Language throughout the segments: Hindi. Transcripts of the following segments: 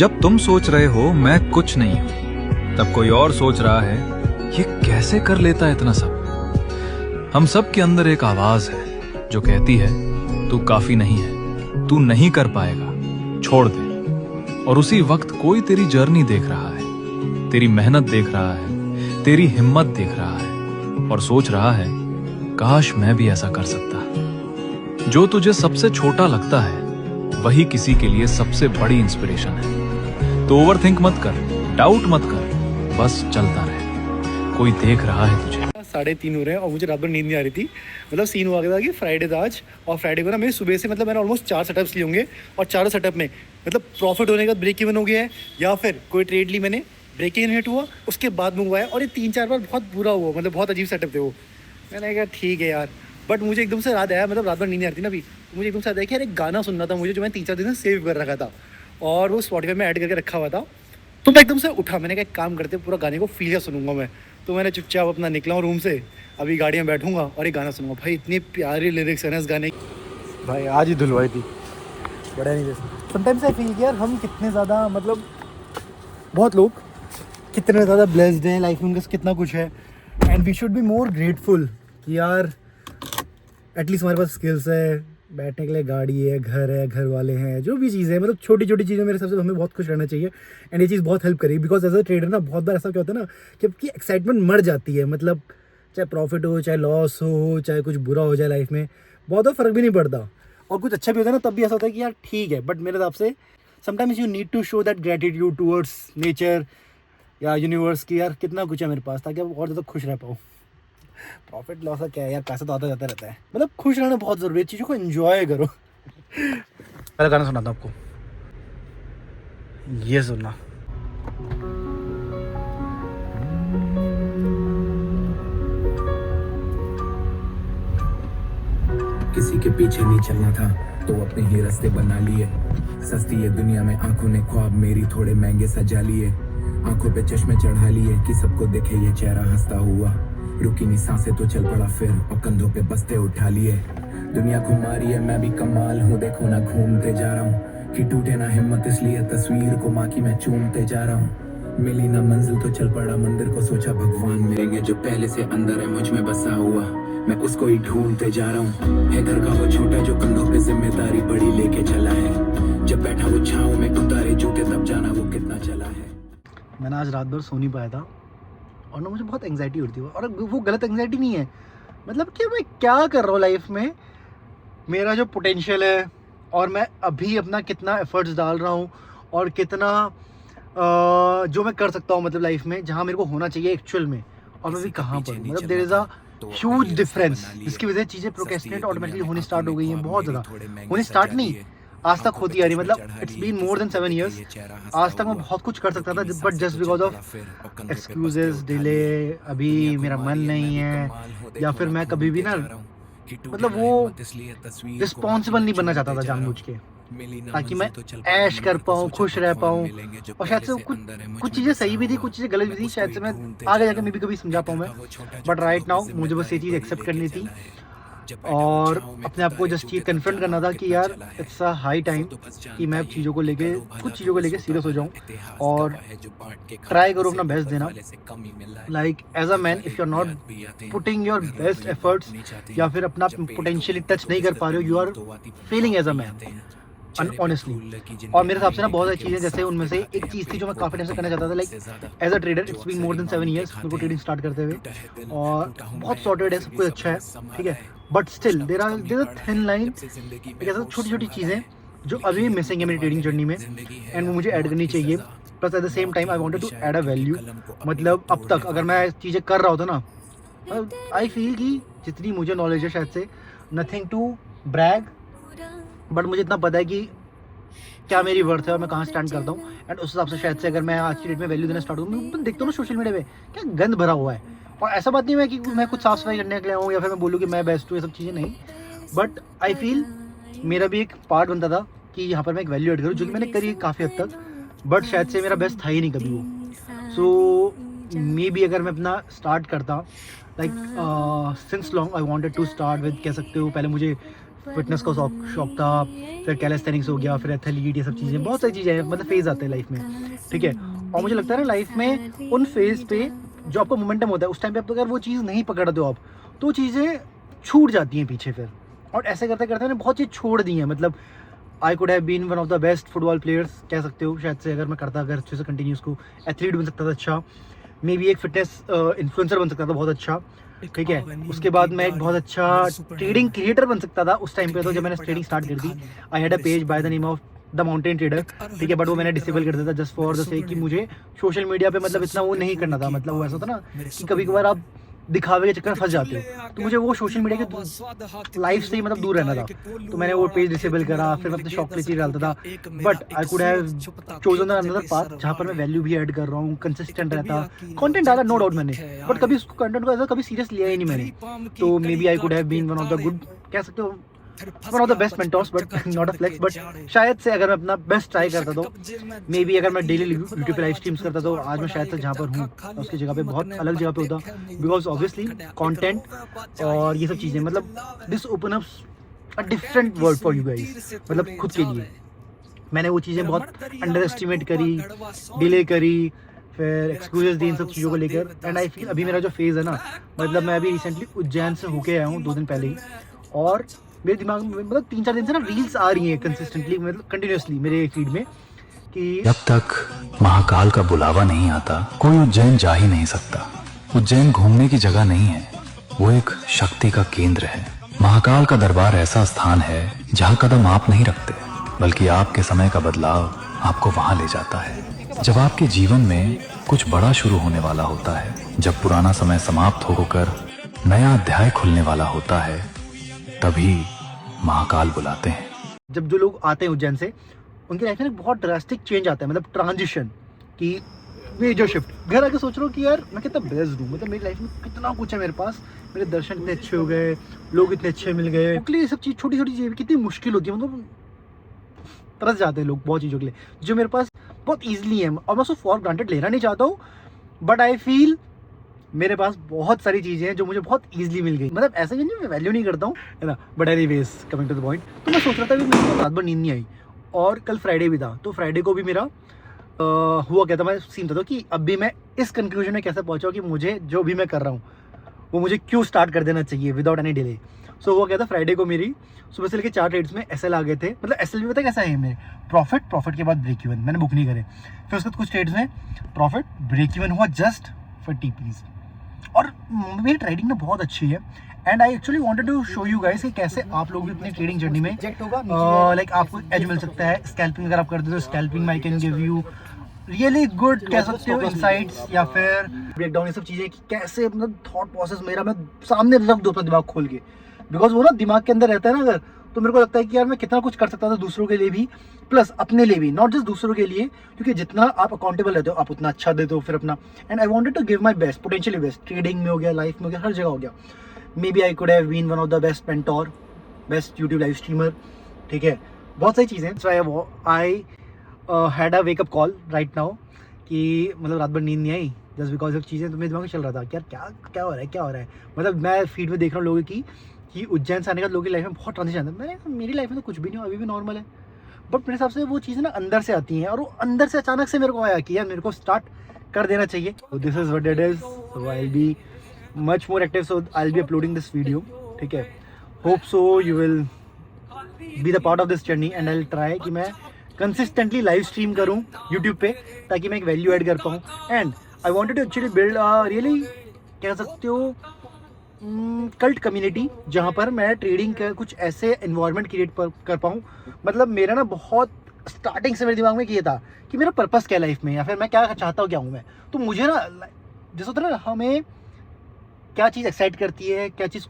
जब तुम सोच रहे हो मैं कुछ नहीं हूं, तब कोई और सोच रहा है ये कैसे कर लेता है इतना सब। हम सब के अंदर एक आवाज है जो कहती है तू काफी नहीं है, तू नहीं कर पाएगा, छोड़ दे। और उसी वक्त कोई तेरी जर्नी देख रहा है, तेरी मेहनत देख रहा है, तेरी हिम्मत देख रहा है और सोच रहा है काश मैं भी ऐसा कर सकता। जो तुझे सबसे छोटा लगता है वही किसी के लिए सबसे बड़ी इंस्पिरेशन है। तो ओवरथिंक मत कर, डाउट मत कर, बस चलता रहे। कोई देख रहा है तुझे। 3:30 हो रहे हैं और मुझे रात भर नींद नहीं आ रही थी। मतलब सीन हुआ था कि फ्राइडे था आज, और फ्राइडे को ना मेरे सुबह से मतलब मैंने ऑलमोस्ट 4 सेटअप्स लिए होंगे, और चारों सेटअप में मतलब प्रॉफिट होने का ब्रेक इवन हो गया है, या फिर कोई ट्रेड ली मैंने, ब्रेक इवन हिट हुआ, उसके बाद में हुआ है। और ये 3-4 बार बहुत बुरा हुआ, मतलब बहुत अजीब सेटअप थे वो। मैंने कहा ठीक है यार, बट मुझे एकदम से याद आया, मतलब रात भर नींद नहीं आ रही थी ना अभी, मुझे एकदम से याद आया कि यार एक गाना सुनना था मुझे, जो मैं 3-4 दिन से सेव कर रखा था और वो स्पॉटिफाई में ऐड करके रखा हुआ था। तो मैं एकदम से उठा, मैंने कहा एक काम करते पूरा गाने को फील कर सुनूंगा मैं। तो मैंने चुपचाप अपना निकला हूँ रूम से, अभी गाड़ी में बैठूंगा और ये गाना सुनूंगा। भाई इतनी प्यारी लिरिक्स है ना इस गाने की, भाई आज ही धुलवाई थी, बड़ा नहीं जैसे। समटाइम्स आई फील कि यार हम कितने ज़्यादा, मतलब बहुत लोग कितने ज़्यादा ब्लेस्ड हैं, लाइफ में उनके कितना कुछ है, and we should be more grateful कि यार एटलीस्ट हमारे पास स्किल्स है, बैठने के लिए गाड़ी है, घर वाले हैं, जो भी चीज़ें, मतलब छोटी छोटी चीज़ें मेरे हिसाब से हमें बहुत खुश रहना चाहिए। एंड ये चीज़ बहुत हेल्प करेगी, बिकॉज एज अ ट्रेडर ना बहुत बार ऐसा क्या होता है ना कि आपकी एक्साइटमेंट मर जाती है। मतलब चाहे प्रॉफिट हो, चाहे लॉस हो, चाहे कुछ बुरा हो जाए लाइफ में, बहुत ज़्यादा फ़र्क भी नहीं पड़ता। और कुछ अच्छा भी होता है ना, तब भी ऐसा होता है कि यार ठीक है। बट मेरे हिसाब से sometimes you need to show that gratitude towards nature या यूनिवर्स की, यार कितना कुछ है मेरे पास, ताकि आप और ज़्यादा खुश रह पाओ। प्रॉफिट लॉस का क्या है यार, पैसा तो आता जाता रहता है, मतलब खुश रहना बहुत ज़रूरी है, चीज़ों को एंजॉय करो। पहले गाना सुनाता हूँ आपको, ये सुनना। किसी के पीछे नहीं चलना था तो अपने ही रास्ते बना लिए। सस्ती है दुनिया में आंखों ने ख्वाब मेरी थोड़े महंगे सजा लिए। आंखों पे चश्मे चढ़ा लिए कि सबको देखे ये चेहरा हंसता हुआ। रुकी नहीं सांसें तो चल पड़ा फिर, और कंधों पे बस्ते उठा लिए। दुनिया को मारी है मैं भी कमाल हूँ, देखो ना घूमते जा रहा हूँ कि टूटे ना हिम्मत, इसलिए तस्वीर को माँ की मैं चूमते जा रहा हूँ। मिली ना मंजिल तो चल पड़ा मंदिर को, सोचा भगवान मिलेंगे जो पहले से अंदर है मुझ में बसा हुआ, मैं उसको ही ढूंढते जा रहा हूँ। है घर का वो छोटा जो कंधों पे जिम्मेदारी बड़ी लेके चला है, जब बैठा वो छाँव में उतारे जूते तब जाना वो कितना चला है। मैंने आज रात भर सो नहीं पाया था, और ना मुझे बहुत एंग्जाइटी होती है, और वो गलत एंग्जाइटी नहीं है, मतलब कि मैं क्या कर रहा हूँ लाइफ में, मेरा जो पोटेंशियल है, और मैं अभी अपना कितना एफर्ट्स डाल रहा हूँ, और कितना जो मैं कर सकता हूँ मतलब लाइफ में, जहाँ मेरे को होना चाहिए एक्चुअल में, और मैं भी कहाँ पर हूँ। मतलब there is a huge difference, जिसकी वजह से चीज़ें प्रोक्रेस्टिनेट ऑटोमेटिकली होनी स्टार्ट हो गई हैं, बहुत ज़्यादा होनी स्टार्ट नहीं, आज तक होती आ रही, मतलब it's been more than 7 years। आज तक मैं बहुत कुछ कर सकता था, but just because of excuses, delay, अभी मेरा मन नहीं है, या फिर मैं कभी भी ना, मतलब वो रिस्पॉन्सिबल नहीं बनना चाहता था जानबूझ के, ताकि मैं ऐश कर पाऊँ, खुश रह पाऊँ। और शायद से कुछ चीज़ें सही भी थी, कुछ चीज़ें गलत भी थी, शायद से मैं आगे जाकर मैं भी कभी समझा पाऊँ मैं, बट राइट नाउ मुझे बस ये चीज़ एक्सेप्ट करनी थी, और अपने आप को जस्ट ये कन्फ्रंट करना था कि यार इट्स अ हाई टाइम कि मैं चीज़ों को लेके, कुछ चीज़ों को लेके सीरियस हो जाऊँ, और ट्राई करो अपना बेस्ट देना। Like as a man, if you are not putting your best efforts, या फिर अपना पोटेंशियल टच नहीं कर पा रहे हो, you are failing as a man honestly. और मेरे हिसाब से ना बहुत सारी चीज़ें, जैसे उनमें से एक चीज़ थी जो मैं काफ़ी टाइम से करना चाहता था, like as a trader it's been more than 7 years मेरे को ट्रेडिंग स्टार्ट करते हुए, और बहुत सॉर्टेड है, सब कुछ अच्छा है, ठीक है, but still there are thin line, ऐसा छोटी छोटी चीज़ें जो अभी भी मिसिंग है मेरी ट्रेडिंग जर्नी में, एंड वो मुझे ऐड करनी चाहिए। Plus at the same time I wanted to add a value, मतलब अब तक अगर मैं चीज़ें कर रहा होता ना, आई फील कि जितनी मुझे नॉलेज है, शायद से नथिंग टू ब्रैग, बट मुझे इतना पता है कि क्या मेरी वर्थ है और मैं कहाँ स्टैंड करता हूँ, एंड उस हिसाब से शायद से अगर मैं आज की डेट में वैल्यू देना स्टार्ट करूँ, मैं देखता हूँ ना सोशल मीडिया पे क्या गंद भरा हुआ है, और ऐसा बात नहीं है कि मैं कुछ साफ सफाई करने के लिए हूँ, या फिर मैं बोलूँ कि मैं बेस्ट हूँ, ये सब चीज़ें नहीं, बट आई फील मेरा भी एक पार्ट बनता था कि यहाँ पर मैं एक वैल्यू ऐड करूँ, जो कि मैंने करी काफ़ी हद तक, बट शायद से मेरा बेस्ट था ही नहीं कभी वो। सो मे बी अगर मैं अपना स्टार्ट करता, like since long I wanted to start with, कह सकते हो पहले मुझे फिटनेस का शौक था, फिर कैलिस्थेनिक्स हो गया, फिर एथलीट, ये सब चीज़ें, बहुत सारी चीज़ें हैं, मतलब फेज़ आते हैं लाइफ में, ठीक है। और मुझे लगता है ना लाइफ में उन फेज़ पे जो आपका मोमेंटम होता है उस टाइम पे आप अगर वो चीज़ नहीं पकड़ते हो आप, तो चीज़ें छूट जाती हैं पीछे फिर। और ऐसे करते करते मैंने बहुत चीज़ छोड़ दी हैं। मतलब I could have been one of the best football players, कह सकते हो शायद से, अगर मैं करता, अगर अच्छे से कंटिन्यू उसको, एथलीट बन सकता था अच्छा, मे बी एक फिटनेस इन्फ्लुएंसर बन सकता था बहुत अच्छा, ठीक है। उसके बाद मैं एक बहुत अच्छा ट्रेडिंग क्रिएटर बन सकता था उस टाइम पे। तो जब मैंने ट्रेडिंग स्टार्ट कर दी, I had a page by the name of the mountain trader, ठीक है, बट वो मैंने डिसेबल कर दिया था जस्ट फॉर द सेक कि मुझे सोशल मीडिया पे मतलब इतना वो नहीं करना था। मतलब वो ऐसा था ना कि कभी कभार आप दिखावे के चक्कर में फंस जाते हो, तो मुझे वो सोशल मीडिया के लाइफ से ही मतलब दूर रहना था। तो मैंने वो पेज डिसेबल करा, फिर मैं अपने शौक के लिए चीज़ डालता था, but I could have chosen another path जहाँ पर मैं वैल्यू भी ऐड कर रहा हूँ, कंसिस्टेंट रहता, कंटेंट डाला नो डाउट मैंने, बट कभी उसको कंटेंट को ऐसा कभी सीरियस लिया ही नहीं मैंने। तो maybe I could have been one of the good, कह सकते हो one of the best mentors, but not a flex, but शायद से अगर मैं अपना बेस्ट ट्राई करता तो मे बी अगर मैं डेली यूट्यूब पे लाइव स्ट्रीम्स करता तो आज मैं शायद से जहाँ पर हूँ उसकी जगह पे बहुत अलग जगह पे होता, बिकॉज ऑब्वियसली कंटेंट और ये सब चीज़ें, मतलब this open up a different world for you guys. मतलब खुद के लिए मैंने वो चीज़ें बहुत अंडर एस्टिमेट करी, डिले करी, फिर एक्सक्यूजेस दी इन सब चीज़ों को लेकर। एंड आई फील अभी मेरा जो फेज़ है ना, मतलब मैं अभी रिसेंटली उज्जैन से होके आया हूँ 2 दिन पहले ही, और मेरे दिमाग में मतलब 3-4 दिन से ना रील्स आ रही हैं कंसिस्टेंटली, मतलब कंटिन्यूसली मेरे फीड में कि जब तक महाकाल का बुलावा नहीं आता कोई उज्जैन जा ही नहीं सकता। उज्जैन घूमने की जगह नहीं है, वो एक शक्ति का केंद्र है। महाकाल का दरबार ऐसा स्थान है जहाँ कदम आप नहीं रखते, बल्कि आपके समय का बदलाव आपको वहां ले जाता है। जब आपके जीवन में कुछ बड़ा शुरू होने वाला होता है, जब पुराना समय समाप्त होकर नया अध्याय खुलने वाला होता है, तभी महाकाल बुलाते हैं। जब जो लोग आते हैं उज्जैन से, उनकी लाइफ में एक बहुत ड्रास्टिक चेंज आता है, मतलब ट्रांजिशन की मेजर शिफ्ट। घर आके सोच रहा हूँ कि यार मैं कितना ब्लेस्ड हूँ, मतलब मेरी लाइफ में कितना कुछ है मेरे पास, मेरे दर्शन इतने अच्छे हो गए, लोग इतने अच्छे मिल गए। उसके लिए ये सब चीज़, छोटी छोटी चीज़ें कितनी मुश्किल होती है, मतलब तरस जाते हैं लोग बहुत चीज़ों के लिए जो मेरे पास बहुत ईजिली है, और मैं उसको फॉर ग्रांटेड लेना नहीं चाहता हूँ, बट आई फील मेरे पास बहुत सारी चीज़ें हैं जो मुझे बहुत ईजिली मिल गई। मतलब ऐसा ही नहीं मैं वैल्यू नहीं करता हूँ, है ना, but anyways coming to the point. तो मैं सोच रहा था कि मेरे को रात भर नींद नहीं आई, और कल फ्राइडे भी था, तो फ्राइडे को भी मेरा हुआ क्या था, मैं सीन था कि अब भी मैं इस कंक्लूजन में कैसे पहुँचा कि मुझे जो भी मैं कर रहा हूँ वो मुझे क्यों स्टार्ट कर देना चाहिए विदाउट एनी डिले। सो हुआ क्या था, फ्राइडे को मेरी सुबह से लेकर 4 ट्रेड्स में एसएल आ गए थे। मतलब एसएल भी पता कैसा है, मेरे प्रॉफिट के बाद ब्रेक इवन, मैंने बुक नहीं करे। फिर उसके बाद कुछ ट्रेड्स में प्रॉफिट ब्रेक इवन हुआ जस्ट फॉर टीपीज, और मेरी ट्रेडिंग ना बहुत अच्छी है। And I actually wanted to show you guys कि कैसे आप लोग भी अपनी ट्रेडिंग जर्नी में लाइक आपको एज मिल सकता है। स्कैल्पिंग अगर आप करते हो तो स्कैल्पिंग में I can give you really good, कह सकते हो, इनसाइट्स या फिर ब्रेकडाउन, ये सब चीज़ें कि कैसे मतलब थॉट प्रोसेस मेरा मैं सामने रख दूँ अपना दिमाग खोल के, बिकॉज वो ना दिमाग के अंदर रहता है ना अगर, तो मेरे को लगता है कि यार मैं कितना कुछ कर सकता था दूसरों के लिए भी, प्लस अपने लिए भी, नॉट जस्ट दूसरों के लिए, क्योंकि जितना आप अकाउंटेबल रहते हो आप उतना अच्छा देते हो फिर अपना। And I wanted to give my best, potentially best, trading में हो गया, लाइफ में हो गया, हर जगह हो गया। Maybe I could have been one of the best mentor, best YouTube live streamer, ठीक है, बहुत सारी चीज़ें। So I had a wake up call right now कि मतलब रात भर नींद नहीं आई जस्ट बिकॉज ऑफ चीज़ें। तो मेरे दिमाग में चल रहा था कि यार क्या क्या हो रहा है। मतलब मैं फीड में देख रहा हूँ लोगों की कि उज्जैन से आने का लोगों की लाइफ में बहुत ट्रांजिशन है। मैंने मेरी लाइफ में तो कुछ भी नहीं हो, अभी भी नॉर्मल है, बट मेरे हिसाब से वो चीज़ें ना अंदर से आती हैं, और वो अंदर से अचानक से मेरे को आया कि यार मेरे को स्टार्ट कर देना चाहिए। This is what it is, so I will be much more active, so I will be uploading this video, ठीक है। Hope so you will be the part of this journey, and I will try कि मैं कंसिस्टेंटली लाइव स्ट्रीम करूँ यूट्यूब पे, ताकि मैं एक वैल्यू ऐड कर पाऊँ। And I wanted to actually build really, कह सकते हो, कल्ट कम्युनिटी, जहाँ पर मैं ट्रेडिंग का कुछ ऐसे इन्वायरमेंट क्रिएट कर पाऊँ। मतलब मेरा ना बहुत स्टार्टिंग से मेरे दिमाग में ये था कि मेरा पर्पस क्या है लाइफ में, या फिर मैं क्या चाहता हूँ, क्या हूँ मैं। तो मुझे ना जैसे होता है ना, हमें क्या चीज़ एक्साइट करती है, क्या चीज़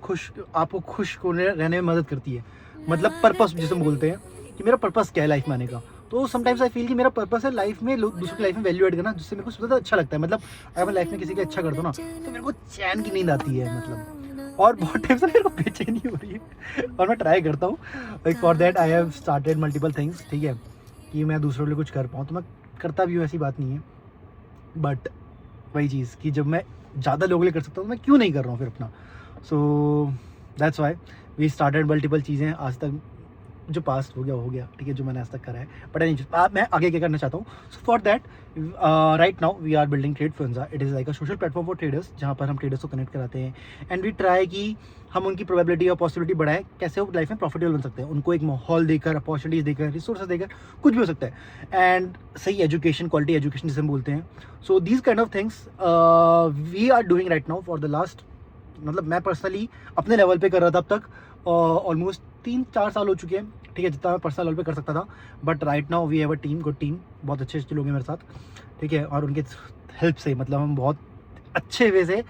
आपको खुश रहने में मदद करती है, मतलब पर्पस जिसे हम बोलते हैं कि मेरा पर्पस क्या है लाइफ में आने का। तो समटाइम्स आई फील कि मेरा पर्पस है लाइफ में दूसरों की लाइफ में वैल्यू ऐड करना, जिससे मेरे को सबसे ज़्यादा अच्छा लगता है। मतलब अगर मैं लाइफ में किसी का अच्छा करता हूँ ना, तो मेरे को चैन की नींद आती है, मतलब, और बहुत टाइम से मेरे को बेचैनी हो रही है, और मैं ट्राई करता हूँ like for that I have started multiple things, ठीक है, कि मैं दूसरों के लिए कुछ कर पाऊँ। तो मैं करता भी हूँ, ऐसी बात नहीं है, बट वही चीज़ कि जब मैं ज़्यादा लोगों के लिए कर सकता हूँ तो मैं क्यों नहीं कर रहा हूँ फिर अपना। So that's why we started multiple चीज़ें आज तक, जो पास्ट हो गया, ठीक है, जो मैंने आज तक करा है, बट नहीं मैं आगे क्या करना चाहता हूँ. So for that right now we are building Tradefluenza. It is like a social platform for traders, जहाँ पर हम ट्रेडर्स को कनेक्ट कराते हैं एंड वी ट्राई कि हम उनकी प्रोबेबिलिटी और पॉसिबिलिटी बढ़ाएं, कैसे वो लाइफ में प्रॉफिटेबल बन सकते हैं, उनको एक माहौल देकर, अपॉर्चुनिटीज़ देकर, रिसोर्सेज देकर, कुछ भी हो सकता है, एंड सही एजुकेशन, क्वालिटी एजुकेशन जिसे हम बोलते हैं. So these kind of things we are doing right now for the last, मतलब मैं पर्सनली अपने लेवल पे कर रहा था अब तक ऑलमोस्ट 3-4 साल हो चुके हैं, ठीक है, जितना मैं पर्सनल लेवल पे कर सकता था. But right now we have a team, good team, बहुत अच्छे अच्छे लोग हैं मेरे साथ, ठीक है, और उनके हेल्प से मतलब हम बहुत अच्छे वे से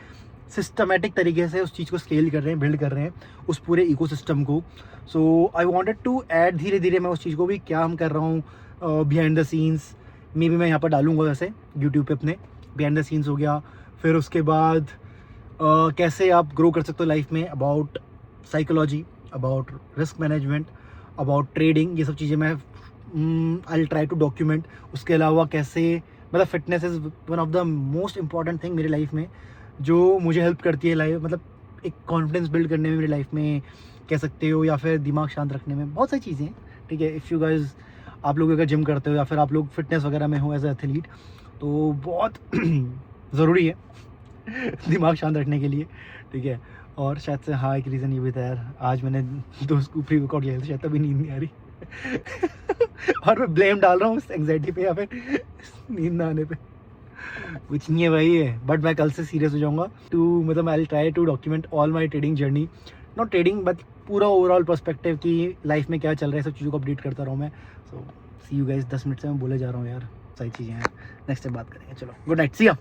सिस्टमेटिक तरीके से उस चीज़ को स्केल कर रहे हैं, बिल्ड कर रहे हैं उस पूरे इकोसिस्टम को. सो आई वांटेड टू ऐड धीरे धीरे मैं उस चीज़ को भी क्या हम कर रहा हूँ बिहाइंड द सीन्स, मे भी मैं यहाँ पर डालूंगा वैसे यूट्यूब पे अपने बिहाइंड द सीन्स हो गया. फिर उसके बाद कैसे आप ग्रो कर सकते हो लाइफ में, about psychology, about risk management, about trading, ये सब चीज़ें मैं आई ट्राई टू डॉक्यूमेंट. उसके अलावा कैसे मतलब fitness is one of the most important thing मेरी लाइफ में, जो मुझे हेल्प करती है लाइफ, मतलब एक कॉन्फिडेंस बिल्ड करने में मेरी लाइफ में कह सकते हो, या फिर दिमाग शांत रखने में, बहुत सारी चीज़ें हैं, ठीक है. इफ़ यू गाइज, आप लोग अगर जिम करते हो या फिर आप लोग फिटनेस वगैरह में हो एज ए एथलीट, तो बहुत ज़रूरी है दिमाग शांत रखने के लिए, ठीक है. और शायद से हाँ एक रीज़न ये भी था यार, आज मैंने 2 स्कूप प्री वर्कआउट लिया था, शायद तभी नींद नहीं आ रही और मैं ब्लेम डाल रहा हूँ उस एंग्जाइटी पे या फिर नींद ना आने पे, कुछ नहीं है भाई है. बट मैं कल से सीरियस हो जाऊँगा टू, मतलब I will try to document all my trading journey, not trading but पूरा ओवरऑल पर्सपेक्टिव की लाइफ में क्या चल रहा है, सब चीज़ों को अपडेट करता रहूँ मैं. सो सी यू गाइस. 10 मिनट से मैं बोले जा रहा हूँ यार, सारी चीज़ें हैं, नेक्स्ट टाइम बात करेंगे. चलो, गुड नाइट, सी या.